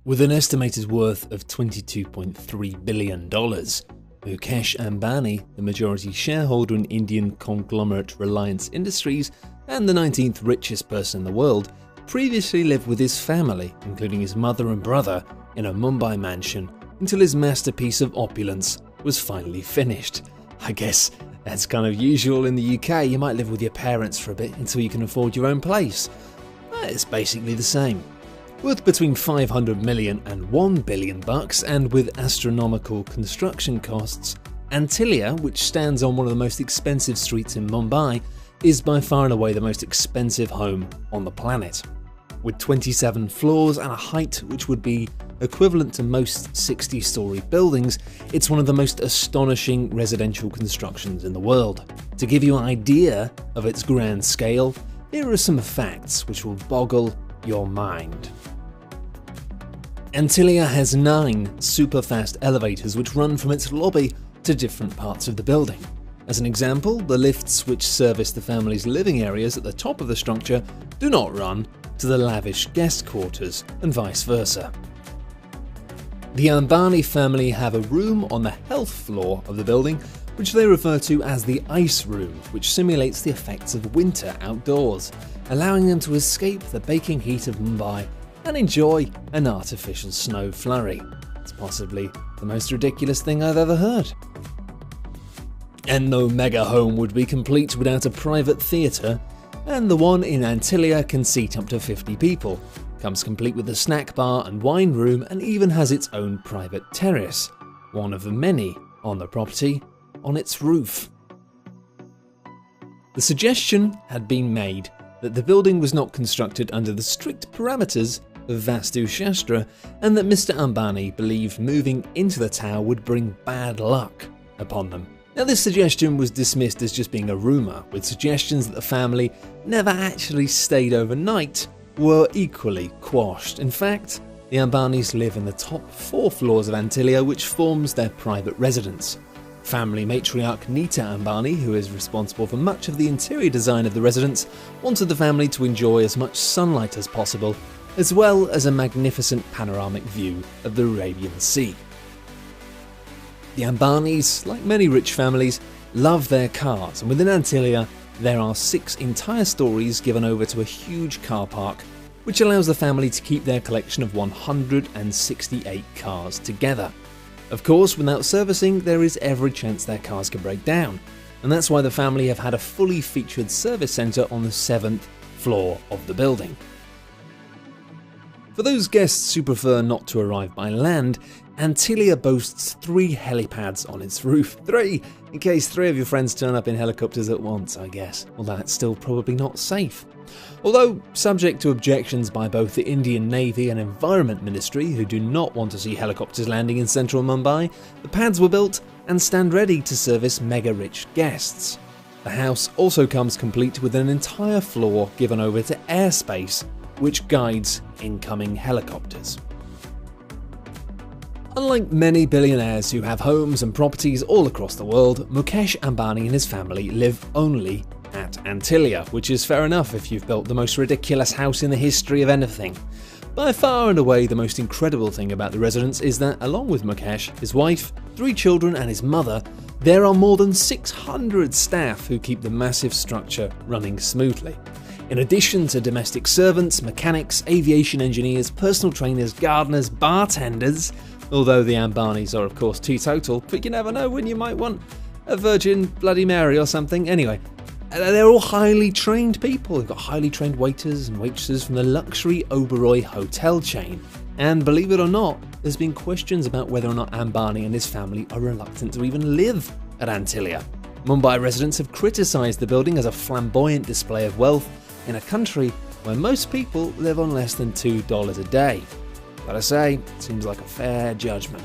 With an estimated worth of $22.3 billion, Mukesh Ambani, the majority shareholder in Indian conglomerate Reliance Industries and the 19th richest person in the world, previously lived with his family, including his mother and brother, in a Mumbai mansion until his masterpiece of opulence was finally finished. I guess that's kind of usual in the UK. You might live with your parents for a bit until you can afford your own place. It's basically the same. Worth between 500 million and $1 billion, and with astronomical construction costs, Antalia, which stands on one of the most expensive streets in Mumbai, is by far and away the most expensive home on the planet. With 27 floors and a height which would be equivalent to most 60-story buildings, it's one of the most astonishing residential constructions in the world. To give you an idea of its grand scale, here are some facts which will boggle your mind. Antalia has 9 super-fast elevators which run from its lobby to different parts of the building. As an example, the lifts which service the family's living areas at the top of the structure do not run to the lavish guest quarters, and vice versa. The Ambani family have a room on the health floor of the building which they refer to as the ice room, which simulates the effects of winter outdoors, allowing them to escape the baking heat of Mumbai and enjoy an artificial snow flurry. It's possibly the most ridiculous thing I've ever heard. And no mega home would be complete without a private theatre, and the one in Antalia can seat up to 50 people. Comes complete with a snack bar and wine room, and even has its own private terrace, one of the many on the property, on its roof. The suggestion had been made that the building was not constructed under the strict parameters of Vastu Shastra, and that Mr. Ambani believed moving into the tower would bring bad luck upon them. Now, this suggestion was dismissed as just being a rumour, with suggestions that the family never actually stayed overnight were equally quashed. In fact, the Ambanis live in the top 4 floors of Antalia, which forms their private residence. Family matriarch Nita Ambani, who is responsible for much of the interior design of the residence, wanted the family to enjoy as much sunlight as possible, as well as a magnificent panoramic view of the Arabian Sea. The Ambanis, like many rich families, love their cars, and within Antalia there are 6 entire stories given over to a huge car park, which allows the family to keep their collection of 168 cars together. Of course, without servicing, there is every chance their cars can break down, and that's why the family have had a fully featured service centre on the 7th floor of the building. For those guests who prefer not to arrive by land, Antalia boasts 3 helipads on its roof. 3! In case 3 of your friends turn up in helicopters at once, I guess. Although that's still probably not safe. Although, subject to objections by both the Indian Navy and Environment Ministry, who do not want to see helicopters landing in central Mumbai, the pads were built and stand ready to service mega-rich guests. The house also comes complete with an entire floor given over to airspace, which guides incoming helicopters. Unlike many billionaires who have homes and properties all across the world, Mukesh Ambani and his family live only at Antalia, which is fair enough if you've built the most ridiculous house in the history of anything. By far and away, the most incredible thing about the residence is that, along with Mukesh, his wife, 3 children and his mother, there are more than 600 staff who keep the massive structure running smoothly. In addition to domestic servants, mechanics, aviation engineers, personal trainers, gardeners, bartenders, although the Ambanis are of course teetotal, but you never know when you might want a Virgin Bloody Mary or something. Anyway, they're all highly trained people. They've got highly trained waiters and waitresses from the luxury Oberoi hotel chain. And believe it or not, there's been questions about whether or not Ambani and his family are reluctant to even live at Antalia. Mumbai residents have criticised the building as a flamboyant display of wealth in a country where most people live on less than $2 a day. But I say, it seems like a fair judgment.